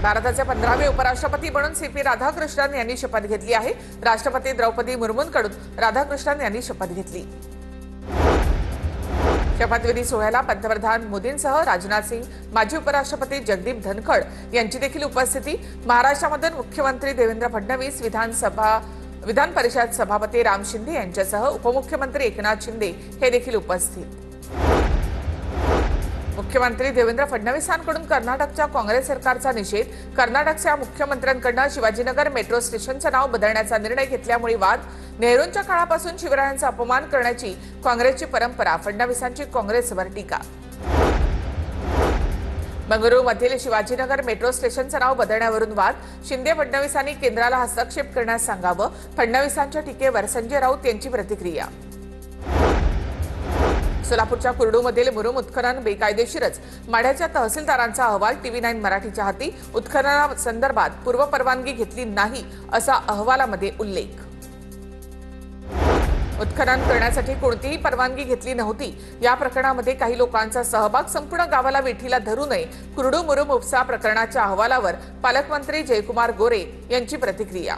भारताचे 15वे उपराष्ट्रपती म्हणून सीपी राधाकृष्णन यांनी शपथ घेतली आहे। राष्ट्रपती द्रौपदी मुर्मूंकडून राधाकृष्णन यांनी शपथ घेतली। शपथविधी सोहळ्याला पंतप्रधान मोदींसह राजनाथ सिंह, माजी उपराष्ट्रपती जगदीप धनखड यांची देखील उपस्थिती। महाराष्ट्रामधून मुख्यमंत्री देवेंद्र फडणवीस, विधान परिषद सभापती राम शिंदे यांच्यासह उपमुख्यमंत्री एकनाथ शिंदे हे देखील उपस्थित। मुख्यमंत्री देवेंद्र फडणवीसांकडून कर्नाटकच्या काँग्रेस सरकारचा निषेध। कर्नाटकच्या मुख्यमंत्र्यांकडून शिवाजीनगर मेट्रो स्टेशनचं नाव बदलण्याचा निर्णय घेतल्यामुळे वाद। नेहरूंच्या काळापासून शिवरायांचा अपमान करण्याची काँग्रेसची परंपरा, फडणवीसांची काँग्रेसवर टीका। बंगळुरूमधील शिवाजीनगर मेट्रो स्टेशनचं नाव बदलण्यावरून वाद। शिंदे फडणवीसांनी केंद्राला हस्तक्षेप करण्यास सांगावं, फडणवीसांच्या टीकेवर संजय राऊत यांची प्रतिक्रिया। सोलापूरच्या कुर्डूमधील मुरुम उत्खनन बेकायदेशीरच, माढ्याच्या तहसीलदारांचा अहवाल TV9 मराठीच्या हाती। उत्खननासंदर्भात पूर्वपरवानगी घेतली नाही असा अहवालामध्ये उल्लेख। उत्खनन करण्यासाठी कोणतीही परवानगी घेतली नव्हती। या प्रकरणामध्ये काही लोकांचा सहभाग संपूर्ण गावाला वेठीला धरू नये। कुर्डू मुरुम उपसा प्रकरणाच्या अहवालावर पालकमंत्री जयकुमार गोरे यांची प्रतिक्रिया।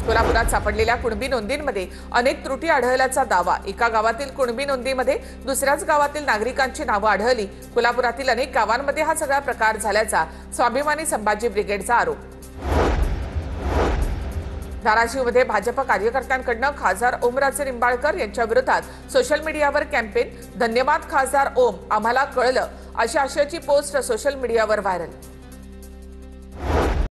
कोल्हापुरात सापडलेल्या कुणबी नोंदींमध्ये अनेक त्रुटी आढळल्याचा दावा। एका गावातील कुणबी नोंदीमध्ये दुसऱ्याच गावातील नागरिकांची नावं आढळली। कोल्हापुरातील अनेक गावांमध्ये हा सगळा प्रकार झाल्याचा स्वाभिमानी संभाजी ब्रिगेडचा आरोप। धाराशिवमध्ये भाजप कार्यकर्त्यांकडून खासदार ओमराजे निंबाळकर यांच्या विरोधात सोशल मीडियावर कॅम्पेन। धन्यवाद खासदार ओम, आम्हाला कळलं अशा आशयाची पोस्ट सोशल मीडियावर व्हायरल।